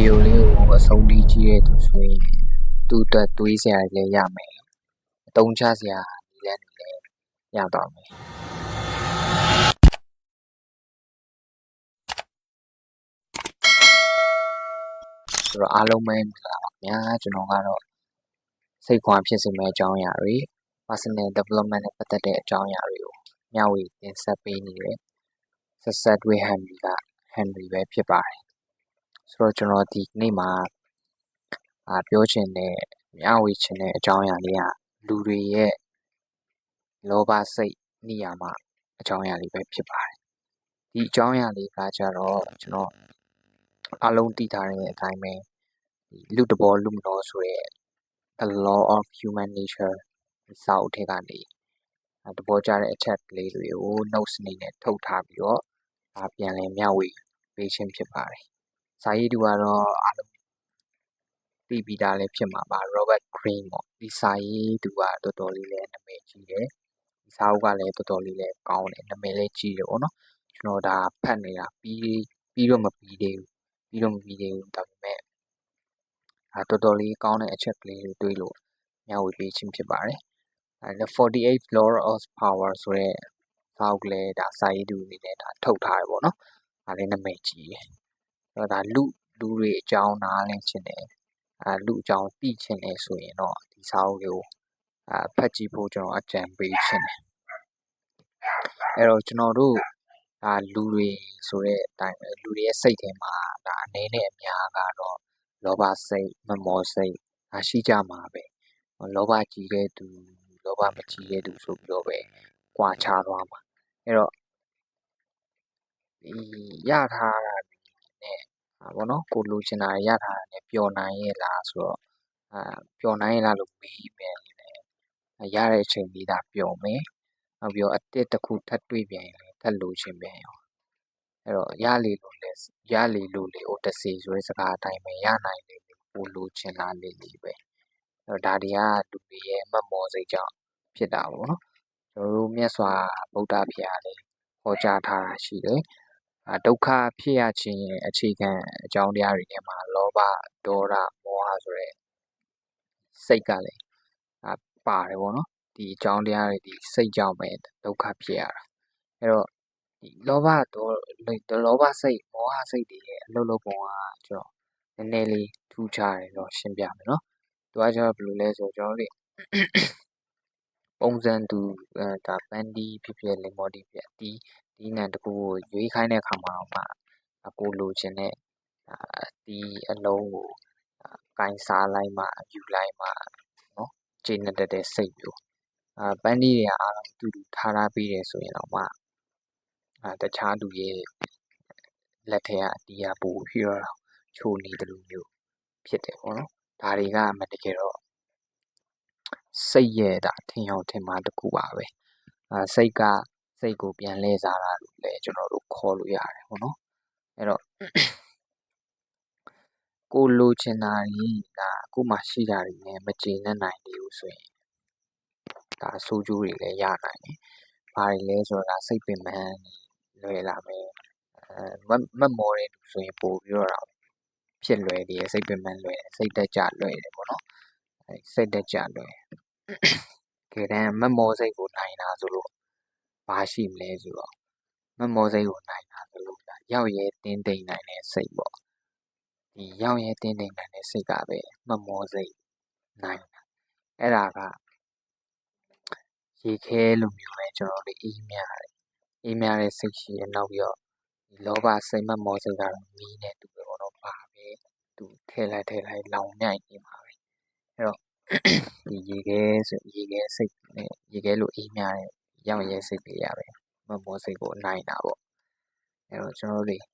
ဒီယိုလေးကိုအဆုံးထိကြည့်ရသူဆိုရင်သူ့အတွက်တွေးစရာလည်းရမယ်အသုံးချစရာလည်းရတော့မယ်ဆိုတော့အားလုံးပဲမင်္ဂလာပါခင်ဗျာကျွန်တော်ကတော့စိတ်ခွန်ဖြစ်စေမယ့်အကြောင်းအရာတွေ personal development နဲ့ပတ်သက်တဲ့အကြောင်းအရာတွေကိုမျှဝေတင်ဆက်ပေးနေတယ်ဆက်ဆက်တွေ့ Henry ပဲဖြစ်ပါတယ်ဆိုတော့ကျွန်တော်ဒီနေ့မှာပြောချင်တဲ့မျှဝေချင်တဲ့အကြောင်းအရာလေးကလူတွေရဲ့လောဘစိတ်နိယာမအကြောင်းအရာလေးပဲဖြစ်ပါတယ်ဒီအကြောင်းအရာလေးကကြတော့ကျွန်တော်အားလုံးသိထားတဲ့အတိုင်းပဲလူတဘောလူမတော်ဆိုရဲ The Law of Human Nature စာအုပ်ထဲကနေတဘောကြတဲ့အချက်ကလေးတွေကို notes အနေနဲ့ထုတ်ထားပြီးတော့ပြန်လည်မျှဝေပေးခြင်းဖြစ်ပါတယ်စာရေးသူကတော့အားလုံးသိပြီးသားလည်းဖြစ်မှာပါ Robert Greene ပေါ့ဒီစာရေးသူကတော်တော်လေးလည်းနာမည်ကြီးတယ်ဒီစာအုပ်ကလည်းတော်တော်လေးလည်းကောင်းတယ်နာမည်လည်းကြီးတယ်ပေါ့နော်ကျွန်တော်ဒါဖတ်နေတာပြီးတော့မပြီးသေးဘူးဒါပေမဲ့တော်တော်လေးကောင်းတဲ့အချက်ကလေးတွေတွေ့လို့မျှဝေပေးခြင်းဖြစ်ပါတယ်The 48 Law of Power ဆိုတဲ့စာအုပ်ကလည်းဒါစာရေးသူအနေနဲ့ဒါထုတ်ထားတယ်ပေါ့နော်ဒါလည်းနာမည်ကြီးတယ်အဲ့တော့ဒါလူတွေအကြောင်းနားလည်ချင်တယ်လူအကြောင်းသိချင်တယ်ဆိုရင်တော့ဒီစာအုပ်ကိုဖတ်ကြည့်ဖို့ကျွန်တော်အကြံပေးချင်တယ်အဲ့တော့ကျွန်တော်တို့လူတွေဆိုတဲ့အတိုင်းပဲလူတွေရဲ့စိတ်ထဲမှာဒါအနေနဲ့အများကတော့လောဘစိတ်မမောစိတ်ရှိကြမှာပဲလောဘကြီးတဲ့သူလောဘမကြီးတဲ့သူဆိုပြီးတော့ပဲကြွားချသွားမှာအဲ့တော့ဒီရထားတာနဲ့ဘောနော်ကိုလိုချင်တာရထားတာနဲ့ပျော်နိုင်ရဲ့လားဆိုတော့ပျော်နိုင်ရဲ့လားလို့မေးမယ်ရတဲ့အချိန်လေးဒါပျော်မယ်နောက်ပြီးတော့အတစ်တစ်ခုထပ်တွေ့ပြန်ရင်ထပ်လိုချင်ပြန်ရောအဲ့တော့ရလေလို့လေဟိုတစီဆိုတဲ့စကားအတိုင်းပဲရနိုင်လေကိုလိုချင်လာလေလေပဲအဲ့တော့ဒါတွေကလူတွေရဲ့မမောစိတ်ကြောင့်ဖြစ်တာပေါ့နော်ကျွန်တော်တို့မြတ်စွာဘုရားဖျားလေးဟောကြားထားတာရှိတယ်ဒုက္ခဖြစ်ရခြင်းရဲ့အခြေခံအကြောင်းတရားတွေထဲမှာလောဘဒေါသမောဟဆိုတဲ့စိတ်ကလည်းပါတယ်ပေါ့နော်ဒီအကြောင်းတရားတွေဒီစိတ်ကြောင့်ပဲဒုက္ခဖြစ်ရတာအဲ့တော့ဒီလောဘစိတ်မောဟစိတ်တွေရဲ့အလုပ်ပုံကကျွန်တော်နည်းနည်းလေးထူးခြားတယ်တော့ရှင်းပြမယ်နော်သူကကျတော့ဘယ်လိုလဲဆိုကျွန်တော်တို့ပုံစံတူဒါပန်းဒီဖြစ်လင်မော်ဒီဖြစ်ဒီနံတကူကိုရွေးခိုင်းတဲ့အခါမှာတော့ကိုလိုချင်တဲ့ဒီအလုံးကိုကင်စားလိုက်မှယူလိုက်မှနော်ခြေနဲ့တက်တဲ့စိတ်မျိုးပန်းဒီတွေကအားလုံးတူထားပြီးတယ်ဆိုရင်တော့မှတခြားသူရဲ့လက်ထဲကအတီးကပို့ပြီးတော့ချိုနေတယ်လို့မျိုးဖြစ်တယ်ပေါ့နော်ဒါတွေကမှတကယ်တော့စိတ်ရဲ့ထင်ရောက်ထင်မှားတစ်ခုပါပဲစိတ်ကိုပြန်လဲစားတာလို့လည်းကျွန်တော်တို့ခေါ်လို့ရတယ်ပေါ့နော်အဲ့တော့ကိုလိုချင်တာကြီးကိုမှရှိတာတွေနဲ့မကျေနပ်နိုင်သေးဘူးဆိုရင်ဒါဆိုးကျိုးတွေလည်းရနိုင်တယ်ဘာတွေလဲဆိုတော့စိတ်ပင်ပန်းလွယ်လာမယ်မမောတဲ့သူဆိုရင်ပို့ပြီးတော့ဖြစ်လွယ်တယ်စိတ်ပင်ပန်းလွယ်တယ်စိတ်တက်ကြလွယ်တယ်ပေါ့နော်စိတ်တက်ကြလွယ်ကဲတမ်းမမောစိတ်ကိုနိုင်တာဆိုလို့ဘာရှိမလဲဆိုတော့မမောစိတ်ကိုနိုင်တာဆိုလို့ရောက်ရဲတင်းတိမ်နိုင်တဲ့စိတ်ပေါ့ဒီရောက်ရဲတင်းတိမ်နိုင်တဲ့စိတ်ကပဲမမောစိတ်နိုင်တာအဲ့ဒါကရေခဲလိုမျိုးပဲကျွန်တော်တို့အေးမြတဲ့စိတ်ရှိရနောက်ပြီးတော့ဒီလောဘစိတ်မမောစိတ်ကတော့မီးနဲ့တူပဲပေါ့နော်ပါပဲသူထဲလိုက်လောင်မြိုက်နေမှာပဲအဲ့တော့ဒီရေခဲစိတ်နဲ့ရေခဲလိုအေးမြတဲ့ရောက်ရဲစိတ်တွေရပဲမမောစိတ်ကိုနိုင်တာပေါ့အဲ့တော့ကျွန်တော်တို့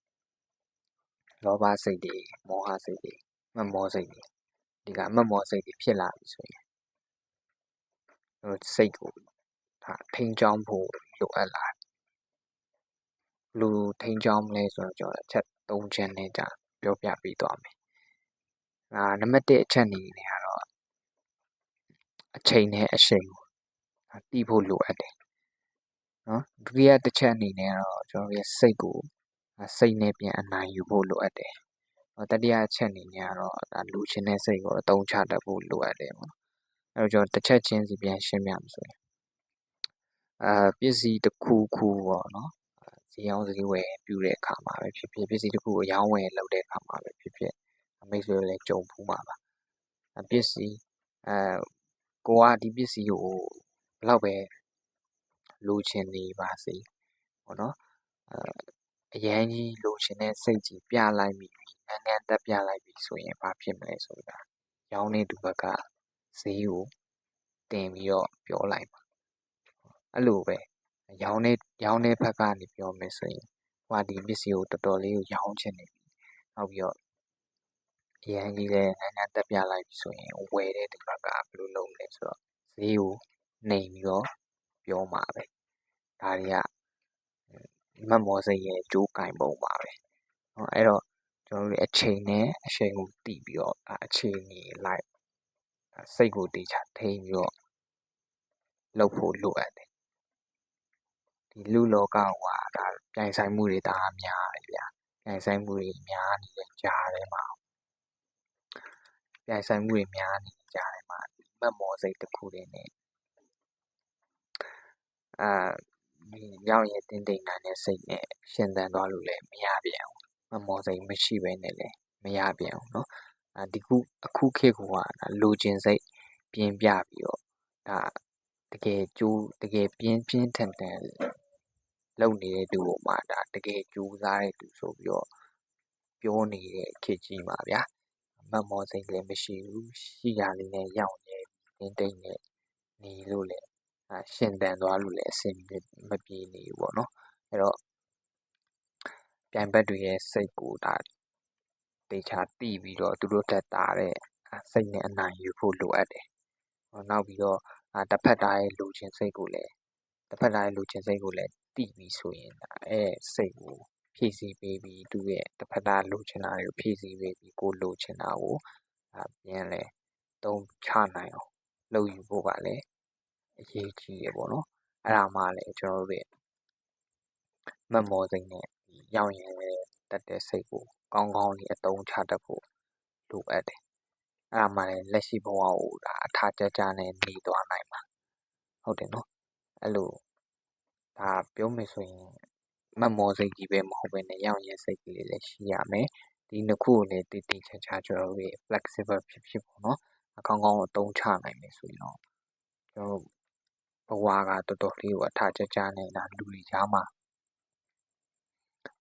လောဘစိတ်တွေမောဟစိတ်တွေမမောစိတ်တွေဒီကမမောစိတ်တွေဖြစ်လာပြီဆိုရင်စိတ်ကိုထိန်းချောင်းဖို့လိုအပ်လာလူထိန်းချောင်းမလဲဆိုတော့ကျွန်တော်အချက်၃ချက်နဲ့ပြောပြပေးသွားမယ်နံပါတ်1အချက်အနေနဲ့ကတော့အချိန်နဲ့အရှိန်ကိုတီးဖို့လိုအပ်တယ်နော်ဒုတိယတစ်ချက်အနေနဲ့ကတော့ကျွန်တော်ရဲ့စိတ်ကိုစိတ်နဲ့ပြန်အနိုင်ယူဖို့လိုအပ်တယ် တတိယအချက်အနေနဲ့ကတော့ဒါလူချင်းတဲ့စိတ်ကိုအသုံးချတတ်ဖို့လိုအပ်တယ်ပေါ့နော်အဲ့တော့ကျွန်တော်တစ်ချက်ချင်းစီပြန်ရှင်းပြမယ်ဆိုရင်ပစ္စည်းတစ်ခုခုပေါ့နော်ဈေးအောင်ဈေးဝယ်ပြုတဲ့အခါမှာပဲဖြစ်ဖြစ်ပစ္စည်းတစ်ခုကိုရောင်းဝယ်လုပ်တဲ့အခါမှာပဲဖြစ်ဖြစ်မိတ်ဆွေလည်းကြုံဖူးမှာပါပစ္စည်းကိုကဒီပစ္စည်းကိုဘယ်လောက်ပဲလိုချင်နေပါစေပေါ့နော်အရန်ကြီးလိုချင်တဲ့စိတ်ကြီးပြလိုက်ပြီနန်းနန်းတက်ပြလိုက်ပြီဆိုရင်ဘာဖြစ်မလဲဆိုတာရောင်းတဲ့သူဘက်ကဈေးကိုတင်ပြီးတော့ပြောလိုက်ပါအဲ့လိုပဲရောင်းတဲ့ဘက်ကနေပြောမယ်ဆိုရင်ဟိုကဒီပစ္စည်းကိုတော်တော်လေးကိုရောင်းချင်နေပြီနောက်ပြီးတော့အရန်ကြီးလည်းနန်းနန်းတက်ပြလိုက်ပြီဆိုရင်ဝယ်တဲ့သူဘက်ကဘယ်လိုလုပ်မလဲဆိုတော့ဈေးကိုနှိမ်ပြီးတော့ပြောမှာပဲဒါတွေကမတ်မော်စိတ်ရဲ့ကြိုးကင်ပုံပါပဲအဲ့တော့ကျွန်တော်တို့အချိန်နဲ့အချိန်ကိုတည်ပြီးတော့အချိန်ကြီးလိုက်စိတ်ကိုတေချာထိန်းပြီးတော့လုပ်ဖို့လိုအပ်တယ်ဒီလူလောကကဒါပြိုင်ဆိုင်မှုတွေဒါများတယ်ဗျာပြိုင်ဆိုင်မှုတွေများနေတဲ့ကြားထဲမှာပြိုင်ဆိုင်မှုတွေများနေတဲ့ကြားထဲမှာမတ်မော်စိတ်တစ်ခုတည်းနဲ့ရောက်ရင်တင်းတိမ်နိုင်တဲ့စိတ်နဲ့ရှင်သန်သွားလို့လည်းမရပြန်ဘူးမတ်မော်စိတ်မရှိဘဲနဲ့လည်းမရပြန်ဘူးเนาะဒီအခုခေတ်ကလိုချင်စိတ်ပြင်းပြပြီးတော့ဒါတကယ်ကြိုးတကယ်ပြင်းထန်လုပ်နေတဲ့သူကိုမှဒါတကယ်ကြိုးစားတဲ့သူဆိုပြီးတော့ပြောနေတဲ့ခေတ်ကြီးမှာဗျာမတ်မော်စိတ်လည်းမရှိဘူးရှိရလေးနဲ့ရောက်နေတင်းတိမ်နဲ့နေလို့လည်းရှင်သန်သွားလို့လည်းအဆင်မပြေနေဘူးပေါ့နော်အဲ့တော့ပြိုင်ဘက်တွေရဲ့စိတ်ကိုဒါတေချာတိပြီးတော့သူတို့တက်တာတဲ့စိတ်နဲ့အနိုင်ယူဖို့လိုအပ်တယ်နောက်ပြီးတော့တစ်ဖက်သားရဲ့လူချင်းစိတ်ကိုလည်းတိပြီးဆိုရင်စိတ်ကိုဖြည့်ဆည်းပေးပြီးသူ့ရဲ့တစ်ဖက်သားလူချင်တာတွေကိုဖြည့်ဆည်းပေးပြီးကိုလူချင်တာကိုပြန်လဲတုံးချနိုင်အောင်လုပ်ယူဖို့ကလည်းအရေးကြီးရပေါ့နော်အဲ့ဒါမှလည်းကျွန်တော်တို့မတ်မော်စိတ်နဲ့ရောက်ရင်လည်းတက်တဲ့စိတ်ကိုကောင်းကောင်းလေးအသုံးချတတ်ဖို့လိုအပ်တယ်အဲ့ဒါမှလည်းလက်ရှိဘဝကိုအထာကျကျနဲ့နေသွားနိုင်မှာဟုတ်တယ်နော်အဲ့လိုဒါပြောမယ်ဆိုရင်မတ်မော်စိတ်ကြီးပဲမဟုတ်ဘဲနဲ့ရောက်ရင်စိတ်ကလေးလည်းရှိရမယ်ဒီနှစ်ခုကိုလည်းတည်တည်ချာချာကျွန်တော်တို့ flexible ဖြစ်ပေါ့နော်ကောင်းကောင်းအသုံးချနိုင်မယ်ဆိုရင်တော့ကျွန်တော်ဘဝကတော်တော်လေးကိုအထာကျကျနဲ့လူတွေကြားမှာ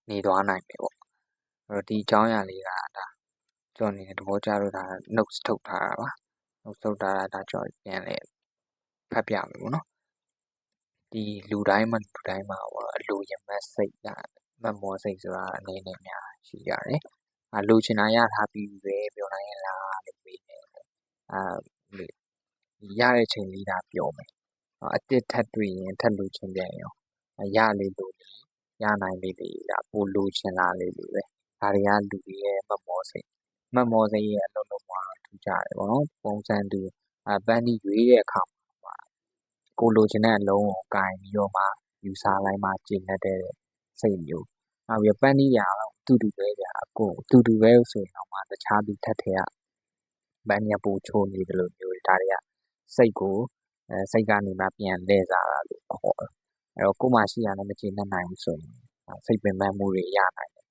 နေသွားနိုင်မယ်ပေါ့အဲ့တော့ဒီအကြောင်းအရာလေးကဒါကျွန်တော်အနေနဲ့သဘောကျလို့ဒါ notes ထုတ်ထားတာပါ notes ထုတ်ထားတာဒါကျွန်တော်ပြန်လဲဖတ်ပြမယ်ပေါ့နော်ဒီလူတိုင်းမှာပေါ့အလိုရမတ်စိတ်မတ်မော်စိတ်ဆိုတာအနေနဲ့များရှိကြတယ်လိုချင်တာရထားပြီးပဲပြောနိုင်ရလားလို့မေးတယ်ရတဲ့ချိန်လေးဒါပြောမယ်အတစ်ထပ်တွေ့ရင်ထပ်လိုချင်ပြန်ရောရလေလို့ရနိုင်လေဒါပိုလိုချင်လာလေပဲဒါတွေကလူတွေရဲ့မတ်မော်စိတ်ရဲ့အလုံးလုံးမှာထူးကြတယ်ပေါ့နော်ပုံစံတူပန်းဒီရွေးတဲ့အခါမှာကိုလိုချင်တဲ့အလုံးကိုကင်ပြီးတော့မှယူစားလိုက်မှကျင့်တတ်တဲ့စိတ်မျိုးနောက်ပြီးပန်းဒီရာတူတူပဲဗျာကိုတူတူပဲဆိုရင်တော့မှတခြားသူထက်ထဲကပန်းဒီပူချိုးနေတယ်လို့မျိုးဒါတွေကစိတ်ကိုစိတ်ကနေမှပြန်လဲစားတာလို့ခေါ်တယ်အဲ့တော့ကိုမှရှိရလည်းမကျင့်တတ်နိုင်ဘူးဆိုရင်စိတ်ပင်ပန်းမှုတွေရနိုင်တယ်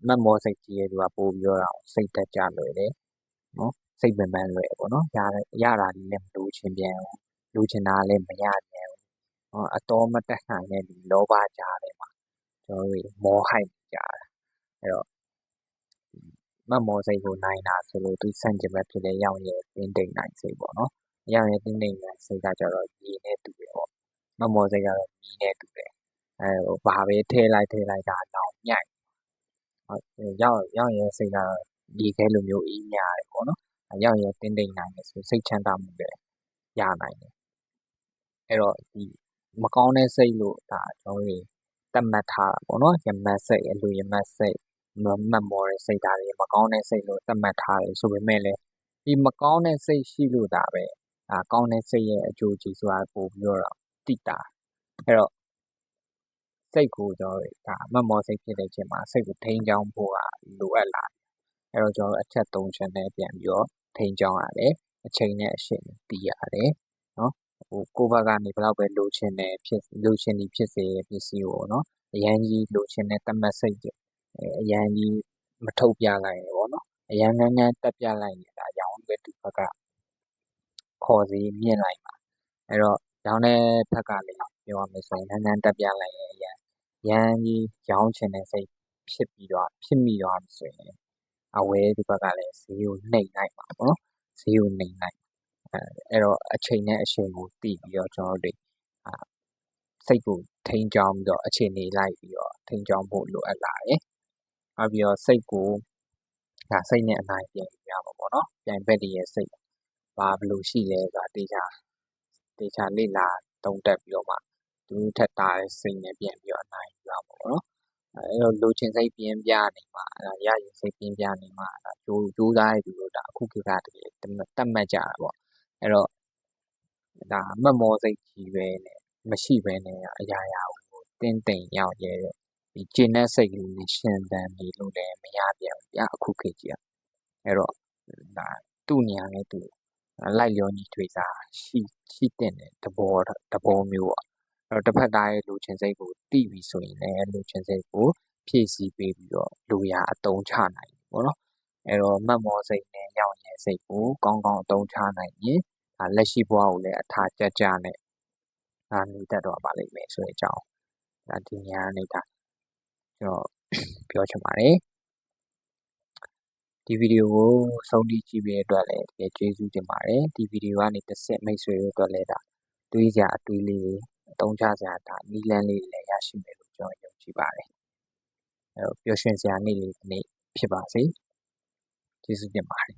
မတ်မော်စိတ်ကြီးရဲ့သူကပို့ပြီးတော့စိတ်တက်ကြလွယ်တယ်နော်စိတ်ပင်ပန်းလွယ်ပေါ့နော်ရတာလည်းမလိုချင်ပြန်ဘူးလိုချင်တာလည်းမရပြန်ဘူးအတော်မတက်နိုင်တဲ့ဒီလောဘကြားထဲမှာကျွန်တော်တို့မောဟိုက်ကြတာအဲ့တော့မတ်မော်စိတ်ကိုနိုင်တာဆိုလို့သူစန့်ကျင်ဘက်ဖြစ်တဲ့ရောက်ရဲ့တင်းတိမ်နိုင်စိတ်ပေါ့နော်ရောက်ရဲ့တင်းတိမ်နိုင်စိတ်ကကြတော့ရေနဲ့တူတယ်ပေါ့မတ်မော်စိတ်ကတော့မီးနဲ့တူတယ်ဘာပဲထဲလိုက်တာတော့ညိုက်ရောက်ရဲ့စိတ်ကတော့ဒီခဲလိုမျိုးအေးမြတယ်ပေါ့နော်ရောက်ရဲ့တင်းတိမ်နိုင်တယ်ဆိုစိတ်ချမ်းသာမှုပဲရနိုင်တယ်အဲ့တော့ဒီမကောင်းတဲ့စိတ်လို့ဒါကျွန်တော်တို့တတ်မှတ်ထားတာပေါ့နော်ရမတ်စိတ်အလိုရမတ်စိတ်မတ်မော်တဲ့စိတ်ဓာတ်တွေမကောင်းတဲ့စိတ်လို့သတ်မှတ်ထားတယ်ဆိုပေမဲ့လည်းဒီမကောင်းတဲ့စိတ်ရှိလို့ဒါပဲကောင်းတဲ့စိတ်ရဲ့အကျိုးကျေးဇူးအားပို့ပြီးတော့တိတာအဲ့တော့စိတ်ကိုကျွန်တော်တို့မတ်မော်စိတ်ဖြစ်တဲ့အချိန်မှာစိတ်ကိုထိန်းချောင်းဖို့ကလိုအပ်လာ အဲ့တော့ကျွန်တော်အချက်3ချက်နဲ့ပြန်ပြီးတော့ထိန်းကြောင်းရတယ်အချိန်နဲ့အရှင်တည်ရတယ်နော်ကိုယ့်ဘက်ကနေဘယ်လောက်ပဲလိုချင်တယ်လိုချင်သည်ဖြစ်စေပစ္စည်းကိုနော်အရန်ကြီးလိုချင်တဲ့တတ်မှတ်စိတ်အရန်ကြီးမထုတ်ပြလိုက်ရပေါ့နော်အရန်ငန်းငန်းတက်ပြလိုက်နေတာရောင်းတဲ့သူဘက်ကခေါ်စီမြင့်လိုက်ပါအဲ့တော့ရောင်းတဲ့ဘက်ကလည်းပြောရမယ်ဆိုရင်ငန်းငန်းတက်ပြလိုက်ရင်ရန်ကြီးရောင်းချင်တဲ့စိတ်ဖြစ်မိသွားပြီဆိုရင်အဝဲဒီဘက်ကလည်းဈေးကိုနှိမ်လိုက်ပါပေါ့နော်ဈေးကိုနှိမ်လိုက်အဲ့တော့အချိန်နဲ့အချိန်ကိုတည်ပြီးတော့ကျွန်တော်တို့စိတ်ကိုထိန်းကြောင်းပြီးတော့အခြေအနေလိုက်ပြီးတော့ထိန်းကြောင်းဖို့လိုအပ်လာတယ်။နောက်ပြီးတော့စိတ်ကိုစိတ်နဲ့အနိုင်ပြန်ရမှာပေါ့နော်။ပြန်ဘက်တည်းရဲ့စိတ်ဘာဘယ်လိုရှိလဲဆိုတာတေချာလေ့လာသုံးသပ်ပြီးတော့မှသူထက်တာတဲ့စိတ်နဲ့ပြန်ပြီးတော့အနိုင်ယူရမှာပေါ့နော်။အဲ့တော့လိုချင်စိတ်ပြင်းပြနေမှာရရင်စိတ်ပြင်းပြနေမှာကြိုးစားရပြီးတော့အခုခေတ်ကတည်းကတတ်မှတ်ကြတာပေါ့။အဲ့တော့မတ်မောစိတ်ကြီးပဲနဲ့မရှိဘဲနဲ့အရာကိုတင်းတိမ်ရောက်ရဲတဲ့ဒီကျင့်တဲ့စိတ်ကလေးရှင်သန်နေလို့လည်းမရပြန်ဘူးဗျာအခုခေတ်ကြီးအဲ့တော့သူ့နေရာနဲ့သူလိုက်လျောညီထွေစားရှိတဲ့သဘောမျိုးပေါ့အဲ့တော့တစ်ဖက်သားရဲ့လူချင်းစိတ်ကိုတိပြီဆိုရင်လည်းလူချင်းစိတ်ကိုဖြည့်ဆည်းပေးပြီးတော့လူရအတုံးချနိုင်ပြီပေါ့နော်အဲ့တော့မတ်မောစိတ်နဲ့ရောက်ရဲစိတ်ကိုကောင်းကောင်းအတုံးချနိုင်ရင်လက်ရှိဘဝကိုလည်းအထာကြကြနဲ့နေတတ်တော့ပါလိမ့်မယ်ဆိုတဲ့အကြောင်းဒီညနေတာကျွန်တော်ပြောချင်ပါတယ်ဒီဗီဒီယိုကိုဆုံးထိကြည့်ပြီးအတွက်လည်းတကယ်ကျေးဇူးတင်ပါတယ်ဒီဗီဒီယိုကနေတစ်ဆင့်မိတ်ဆွေတို့အတွက်လည်းတွေးစရာအတွေးလေးအသုံးချစရာနီးလန်းလေးလည်းရရှိမယ်လို့ကျွန်တော်ယုံကြည်ပါတယ်အဲ့တော့ပျော်ရွှင်စရာနေ့လေးဖြစ်ပါစေကျေးဇူးတင်ပါတယ်